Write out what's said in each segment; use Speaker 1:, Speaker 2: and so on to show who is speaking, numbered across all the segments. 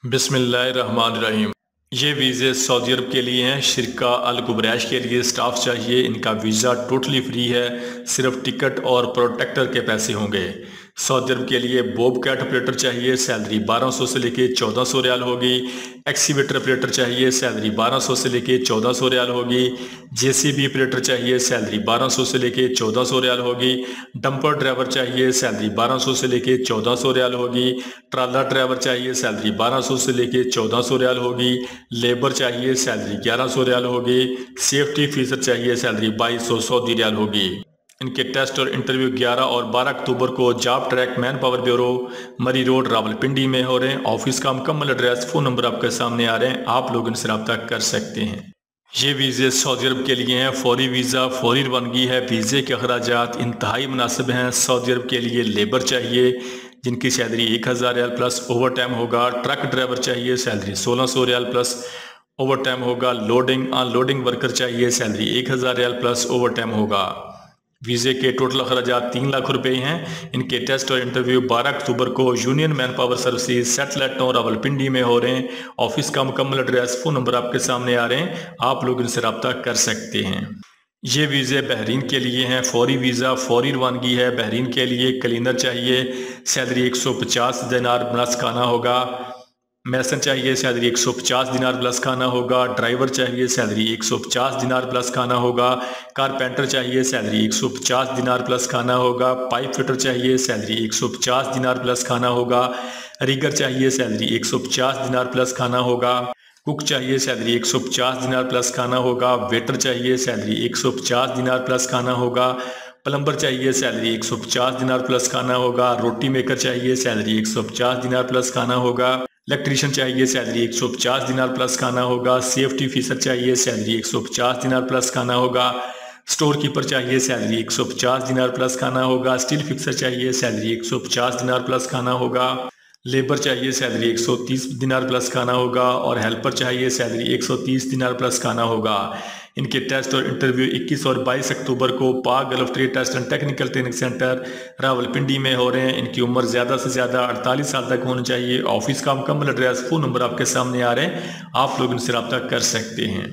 Speaker 1: बिस्मिल्लाहिर्रहमानिर्रहीम। ये वीज़े सऊदी अरब के लिए हैं, शिरका अल कुबरैश के लिए स्टाफ चाहिए। इनका वीज़ा टोटली फ्री है, सिर्फ टिकट और प्रोटेक्टर के पैसे होंगे। सऊदी अरब के लिए बॉब कैट ऑपरेटर चाहिए, सैलरी 1200 से लेके 1400 रियाल होगी। एक्सीवेटर ऑपरेटर चाहिए, सैलरी 1200 से लेके 1400 रियाल होगी। जेसीबी ऑपरेटर चाहिए, सैलरी 1200 से लेके 1400 रियाल होगी। डंपर ड्राइवर चाहिए, सैलरी 1200 से लेके 1400 रियाल होगी। ट्राला ड्राइवर चाहिए, सैलरी 1200 से लेके 1400 रियाल होगी। लेबर चाहिए, सैलरी 1100 रियाल होगी। सेफ्टी फीसर चाहिए, सैलरी 2200 सऊदी रियाल होगी। इनके टेस्ट और इंटरव्यू 11 और 12 अक्टूबर को job track man power bureau मरी रोड रावलपिंडी में हो रहे हैं। ऑफिस का मुकम्मल एड्रेस, फ़ोन नंबर आपके सामने आ रहे हैं, आप लोग इनसे रब्ता कर सकते हैं। ये वीज़े सऊदी अरब के लिए हैं, फौरी वीज़ा, फौरी रवानगी है। वीज़े के अखराजात इंतहाई मुनासिब हैं। सऊदी अरब के लिए लेबर चाहिए जिनकी salary 1000 riyal plus over time होगा। ट्रक ड्राइवर चाहिए, salary 1600 riyal plus over time होगा। लोडिंग अनलोडिंग वर्कर चाहिए, salary 1000 riyal plus over time होगा। वीज़े के टोटल अखराजात 3 लाख रुपए हैं। इनके टेस्ट और इंटरव्यू 12 अक्टूबर को union man power services satellite town Rawalpindi में हो रहे हैं। ऑफिस का मुकम्मल एड्रेस, फ़ोन नंबर आपके सामने आ रहे हैं, आप लोग इनसे रब्ता कर सकते हैं। ये वीज़े बहरीन के लिए हैं, फौरी वीज़ा, फौरी रवानगी है। बहरीन के लिए क्लीनर चाहिए, सैलरी 150 दिनार प्लस खाना होगा। मैसन चाहिए, सैलरी 150 दिनार प्लस खाना होगा। ड्राइवर चाहिए, सैलरी 150 दिनार प्लस खाना होगा। कारपेंटर चाहिए, सैलरी 150 दिनार प्लस खाना होगा। पाइप फिटर चाहिए, सैलरी 150 दिनार प्लस खाना होगा। रिगर चाहिए, सैलरी 150 दिनार प्लस खाना होगा। कुक चाहिए, सैलरी 150 दिनार प्लस खाना होगा। वेटर चाहिए, सैलरी 150 दिनार प्लस खाना होगा। प्लम्बर चाहिए, सैलरी 150 दिनार प्लस खाना होगा। रोटी मेकर चाहिए, सैलरी 150 दिनार प्लस खाना होगा। इलेक्ट्रीशियन चाहिए, सैलरी 150 दिनार प्लस खाना होगा। सेफ्टी फीसर चाहिए, सैलरी 150 दिनार प्लस खाना होगा। स्टोर कीपर चाहिए, सैलरी 150 दिनार प्लस खाना होगा। स्टील फिक्सर चाहिए, सैलरी 150 दिनार प्लस खाना होगा। लेबर चाहिए, सैलरी 130 दिनार प्लस खाना होगा। और हेल्पर चाहिए, सैलरी 130 दिनार प्लस खाना होगा। इनके टेस्ट और इंटरव्यू 21 और 22 अक्टूबर को Pak gulf trade test and technical training centre Rawalpindi में हो रहे हैं। इनकी उम्र ज़्यादा से ज़्यादा 48 साल तक होनी चाहिए। ऑफिस का मुकम्मल एड्रेस, फ़ोन नंबर आपके सामने आ रहे हैं, आप लोग इनसे रब्ता कर सकते हैं।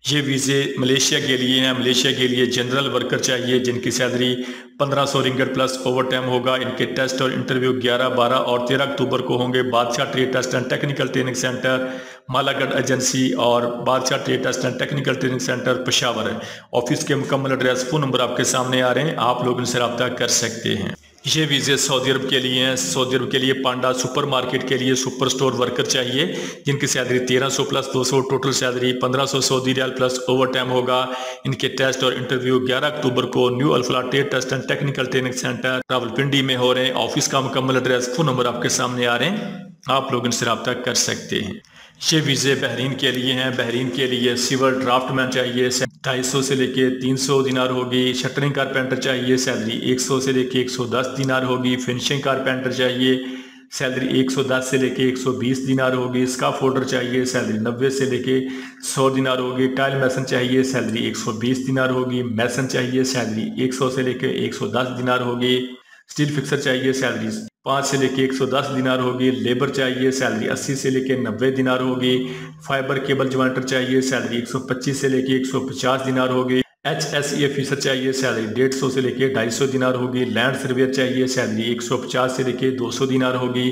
Speaker 1: ये वीज़े मलेशिया के लिए हैं। मलेशिया के लिए जनरल वर्कर चाहिए जिनकी सैलरी 1500 रिंगट प्लस ओवर टाइम होगा। इनके टेस्ट और इंटरव्यू 11, 12 और 13 अक्टूबर को होंगे। Badshah trade test and technical training centre Malagarh agency और Badshah trade test and technical training centre Peshawar. Office के मुकम्मल एड्रेस, फ़ोन नंबर आपके सामने आ रहे हैं, आप लोग इनसे रब्ता कर सकते हैं। ये वीज़े सऊदी अरब के लिए हैं। सऊदी अरब के लिए पांडा सुपर मार्केट के लिए सुपर स्टोर वर्कर चाहिए जिनकी salary 1300 plus 200, total salary 1500 Saudi riyal plus over time होगा। इनके टेस्ट और इंटरव्यू 11 अक्टूबर को new Alfalah trade test and technical training centre Rawalpindi में हो रहे हैं। ऑफिस का मुकम्मल एड्रेस, फ़ोन नंबर आपके सामने आ रहे हैं, आप लोग इनसे रब्ता कर सकते हैं। ये वीज़े बहरीन के लिए हैं। बहरीन के लिए सिवर ड्राफ्टमैन चाहिए, 250 से लेके 300 दिनार होगी। शटरिंग कारपेंटर चाहिए, सैलरी 100 से लेके 110 दिनार होगी। फिनिशिंग कारपेंटर चाहिए, सैलरी 110 से लेके 120 दिनार होगी। स्काफ होल्डर चाहिए, सैलरी 90 से लेके 100 दिनार होगी। टाइल मैसन चाहिए, सैलरी 120 दिनार होगी। मैसन चाहिए, सैलरी 100 से लेके 110 दिनार होगी। स्टील फिक्सर चाहिए, सैलरी 5 से लेके 110 दिनार होगी। लेबर चाहिए, सैलरी 80 से लेके 90 दिनार होगी। फाइबर केबल ज्वाइंटर चाहिए, सैलरी 125 से लेके 150 दिनार होगी। HSE ऑफिसर चाहिए, सैलरी 150 से लेके 250 दिनार होगी। लैंड सर्वेयर चाहिए, सैलरी 150 से लेके 200 दिनार होगी।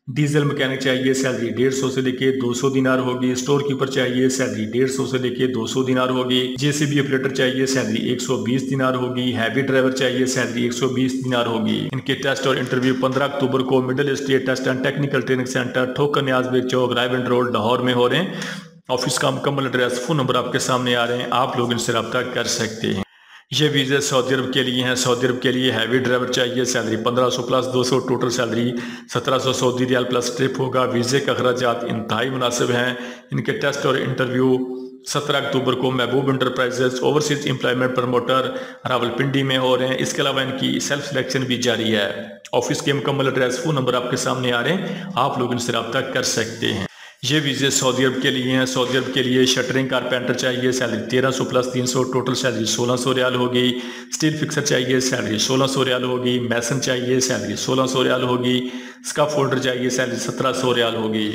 Speaker 1: डीजल मैकेनिक चाहिए, सैलरी 150 से लेके 200 दिनार होगी। स्टोर कीपर चाहिए, सैलरी 150 से लेके 200 दिनार होगी। जेसीबी ऑपरेटर चाहिए, सैलरी 120 दिनार होगी। हैवी ड्राइवर चाहिए, सैलरी 120 दिनार होगी। इनके टेस्ट और इंटरव्यू 15 अक्टूबर को middle state test and technical training centre Thokar Niaz Baig Chowk Raiwind road Lahore में हो रहे हैं। ऑफिस का मुकम्मल एड्रेस, फ़ोन नंबर आपके सामने आ रहे हैं, आप लोग इनसे रब्ता कर सकते हैं। ये वीज़े सऊदी अरब के लिए हैं। सऊदी अरब के लिए हैवी ड्राइवर चाहिए, salary 1500 plus 200, total salary 1700 Saudi riyal plus trip होगा। वीज़े का अखराजात इंतहाई मुनासिब हैं। इनके टेस्ट और इंटरव्यू 17 अक्टूबर को महबूब enterprises overseas employment promoter Rawalpindi में हो रहे हैं। इसके अलावा इनकी सेल्फ सिलेक्शन भी जारी है। ऑफिस के मुकम्मल एड्रेस, फ़ोन नंबर आपके सामने आ रहे हैं, आप लोग इनसे रब्ता कर सकते हैं। ये वीज़े सऊदी अरब के लिए हैं। सऊदी अरब के लिए शटरिंग कारपेंटर चाहिए, salary 1300 plus 300, total salary 1600 riyal होगी। स्टील फिक्सर चाहिए, सैलरी 1600 रियाल होगी। मैसन चाहिए, सैलरी 1600 रियाल होगी। स्काफ फोल्डर चाहिए, सैलरी 1700 रियाल होगी।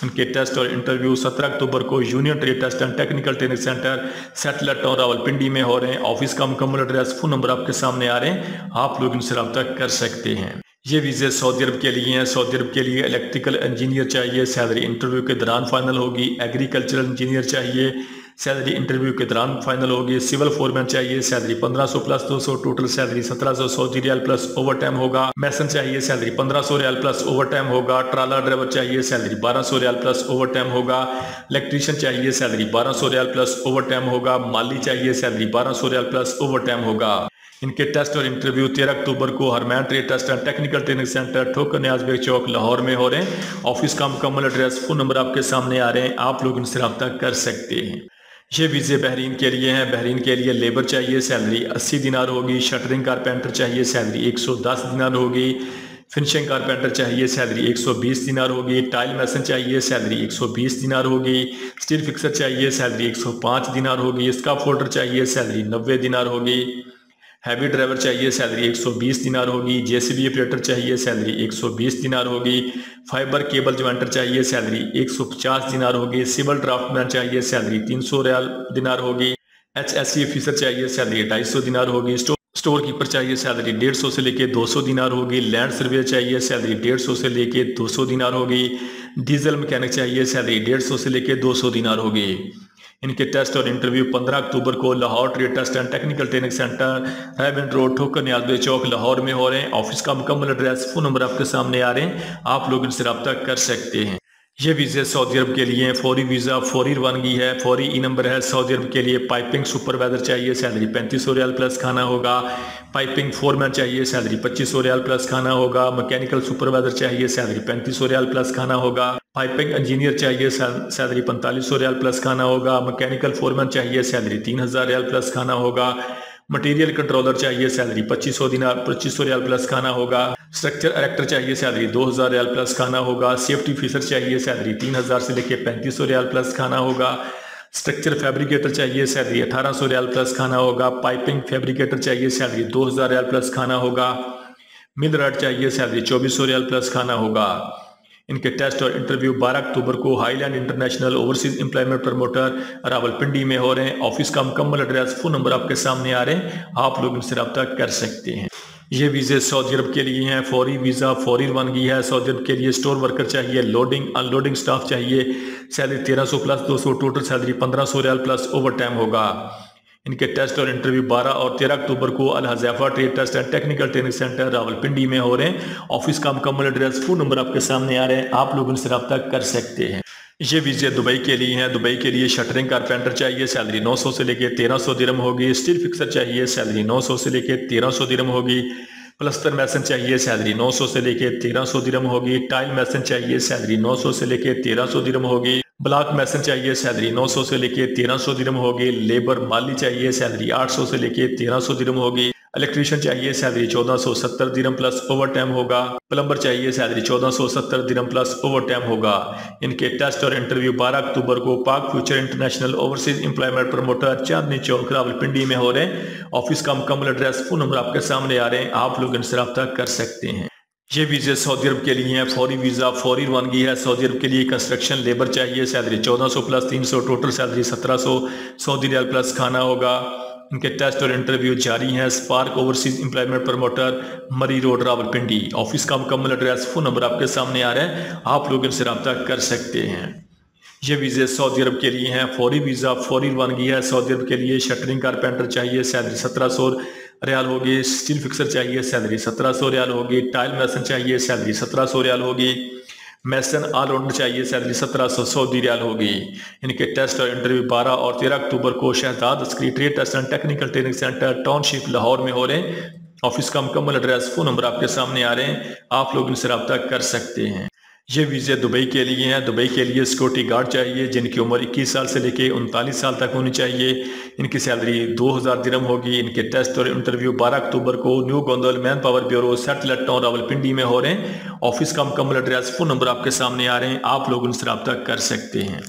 Speaker 1: इनके टेस्ट और इंटरव्यू 17 अक्टूबर को union trade test and technical training centre satellite town Rawalpindi में हो रहे हैं। ऑफिस का मुकम्मल एड्रेस, फोन नंबर आपके सामने आ रहे हैं, आप लोग इनसे रब्ता कर सकते हैं। ये वीज़े सऊदी अरब के लिए हैं। सऊदी अरब के लिए इलेक्ट्रिकल इंजीनियर चाहिए, सैलरी इंटरव्यू के दौरान फाइनल होगी। एग्रीकल्चरल इंजीनियर चाहिए, सैलरी इंटरव्यू के दौरान फाइनल होगी। सिविल फोरमैन चाहिए, salary 1500 plus 200, total salary 1700 Saudi riyal plus over time होगा। मैसन चाहिए, सैलरी 1500 रियाल प्लस ओवर टाइम होगा। ट्राला ड्राइवर चाहिए, सैलरी 1200 रियाल प्लस ओवर टाइम होगा। इलेक्ट्रीशियन चाहिए, सैलरी 1200 रियाल प्लस ओवर टाइम होगा। माली चाहिए, सैलरी 1200 रियाल प्लस ओवर टाइम होगा। इनके टेस्ट और इंटरव्यू 13 अक्टूबर को Harmain trade test and technical training centre Thokar Niaz Baig चौक लाहौर में हो रहे हैं। ऑफिस का मुकम्मल एड्रेस, फोन नंबर आपके सामने आ रहे हैं, आप लोग इनसे रब्ता कर सकते हैं। ये वीज़े बहरीन के लिए हैं। बहरीन के लिए लेबर चाहिए, सैलरी 80 दिनार होगी। शटरिंग कारपेंटर चाहिए, सैलरी 110 दिनार होगी। फिनिशिंग कारपेंटर चाहिए, सैलरी 120 दिनार होगी। टाइल मैसन चाहिए, सैलरी 120 दिनार होगी। स्टील फिक्सर चाहिए, सैलरी 105 दिनार होगी। स्काफ फोल्डर चाहिए, सैलरी 90 दिनार होगी। हैवी ड्राइवर चाहिए, सैलरी 120 दिनार होगी। जेसीबी ऑपरेटर चाहिए, सैलरी 120 दिनार होगी। फाइबर केबल ज्वाइंटर चाहिए, सैलरी 150 दिनार होगी। सिविल ड्राफ्टमैन चाहिए, सैलरी 300 रियाल दिनार होगी। HSE ऑफिसर चाहिए, सैलरी 250 दिनार होगी। स्टोर कीपर चाहिए, सैलरी 150 से लेके 200 दिनार होगी। लैंड सर्वेयर चाहिए, सैलरी 150 से लेके 200 दिनार होगी। डीजल मैकेनिक चाहिए, सैलरी 150 से लेके 200 दिनार होगी। इनके टेस्ट और इंटरव्यू 15 अक्टूबर को Lahore trade test and technical training centre Raiwind road Thokar Niaz Baig चौक लाहौर में हो रहे हैं। ऑफिस का मुकम्मल एड्रेस, फोन नंबर आपके सामने आ रहे हैं, आप लोग इनसे रब्ता कर सकते हैं। ये वीज़े सऊदी अरब के लिए फौरी वीज़ा, फौरी रवानगी है, फौरी ई नंबर है। सऊदी अरब के लिए पाइपिंग सुपरवाइजर चाहिए, सैलरी 3500 रियाल प्लस खाना होगा। पाइपिंग फोरमैन चाहिए, सैलरी 2500 रियाल प्लस खाना होगा। मैकेनिकल सुपरवाइजर चाहिए, सैलरी 3500 रियाल प्लस खाना होगा। पाइपिंग इंजीनियर चाहिए, सैलरी 4500 रियाल प्लस खाना होगा। मैकेनिकल फोरमैन चाहिए, सैलरी 3000 रियाल प्लस खाना होगा। मटेरियल कंट्रोलर चाहिए, सैलरी 2500 रियाल प्लस खाना होगा। स्ट्रक्चर एरेक्टर चाहिए, सैलरी 2000 रियाल प्लस खाना होगा। सेफ्टी ऑफिसर चाहिए, सैलरी 3000 से लेकर 3500 रियाल प्लस खाना होगा। स्ट्रक्चर फैब्रिकेटर चाहिए, सैलरी 1800 रियाल प्लस खाना होगा। पाइपिंग फैब्रिकेटर चाहिए, सैलरी 2000 रियाल प्लस खाना होगा। मिल राड चाहिए, सैलरी 2400 रियाल प्लस खाना होगा। इनके टेस्ट और इंटरव्यू 12 अक्टूबर को highland international overseas employment promoter Rawalpindi में हो रहे हैं। ऑफिस का मुकम्मल एड्रेस, फोन नंबर आपके सामने आ रहे हैं, आप लोग इनसे रब्ता कर सकते हैं। ये वीज़े सऊदी अरब के लिए हैं। फौरी वीज़ा, फौरी रवानगी है। सऊदी अरब के लिए स्टोर वर्कर चाहिए, लोडिंग अनलोडिंग स्टाफ चाहिए, सैलरी 1300 प्लस 200, टोटल सैलरी 1500 रियाल प्लस ओवर टाइम होगा। इनके टेस्ट और इंटरव्यू 12 और 13 अक्टूबर को Al Huzaifa trade test and technical training centre Rawalpindi में हो रहे हैं। ऑफिस का मुकम्मल एड्रेस, फोन नंबर आपके सामने आ रहे हैं, आप लोग उनसे रब्ता कर सकते हैं। ये वीज़े दुबई के लिए हैं। दुबई के लिए शटरिंग कारपेंटर चाहिए, सैलरी 900 से लेकर 1300 दिरहम होगी। स्टील फिक्सर चाहिए, सैलरी 900 से लेकर 1300 दिरहम होगी। प्लस्तर मैसन चाहिए, सैलरी 900 से लेकर 1300 दिरहम होगी। टाइल मैसन चाहिए, सैलरी 900 से लेकर 1300 दिरहम होगी। ब्लॉक मैसन चाहिए, सैलरी 900 से लेके 1300 दिरहम होगी। लेबर माली चाहिए, सैलरी 800 से लेके 1300 दिरहम होगी। इलेक्ट्रीशियन चाहिए, सैलरी 1470 दिरहम प्लस ओवर टाइम होगा। प्लम्बर चाहिए, सैलरी 1470 दिरहम प्लस ओवर टाइम होगा। इनके टेस्ट और इंटरव्यू 12 अक्टूबर को Pak future international overseas employment promoter Chandni Chowk Rawalpindi में हो रहे हैं। ऑफिस का मुकम्मल एड्रेस, फोन नंबर आपके सामने आ रहे हैं, आप लोग इनसे रब्ता कर सकते हैं। ये वीज़े सऊदी अरब के लिए हैं। फौरी वीज़ा, फौरी रवानगी है। सऊदी अरब के लिए कंस्ट्रक्शन लेबर चाहिए, salary 1400 plus 300, total salary 1700 Saudi riyal plus खाना होगा। इनके टेस्ट और इंटरव्यू जारी हैं। Spark Overseas employment Promoter Murree road Rawalpindi. Office का मुकम्मल एड्रेस, फोन नंबर आपके सामने आ रहा है, आप लोग इनसे रब्ता कर सकते हैं। ये वीज़े सऊदी अरब के लिए हैं। फौरी वीज़ा, फौरी रवानगी है। सऊदी अरब के लिए शटरिंग कारपेंटर चाहिए, सैलरी 1700 रियाल होगी। स्टील फिक्सर चाहिए, सैलरी 1700 रियाल होगी। टाइल मैसन चाहिए, सैलरी 1700 रियाल होगी। मैसन ऑलराउंडर चाहिए, सैलरी 1700 सऊदी रियाल होगी। इनके टेस्ट और इंटरव्यू 12 और 13 अक्टूबर को Shahzad Askari trade test and technical training centre township Lahore में हो रहे हैं। ऑफिस का मुकम्मल एड्रेस, फोन नंबर आपके सामने आ रहे हैं, आप लोग इनसे रब्ता कर सकते हैं। ये वीज़े दुबई के लिए हैं। दुबई के लिए सिक्योरिटी गार्ड चाहिए जिनकी उम्र 21 साल से लेके 39 साल तक होनी चाहिए। इनकी सैलरी 2000 दिरहम होगी। इनके टेस्ट और इंटरव्यू 12 अक्टूबर को new Gondal man power bureau satellite town Rawalpindi में हो रहे हैं। ऑफिस का मुकम्मल एड्रेस, फोन नंबर आपके सामने आ रहे हैं, आप लोग उनसे रब्ता कर सकते हैं।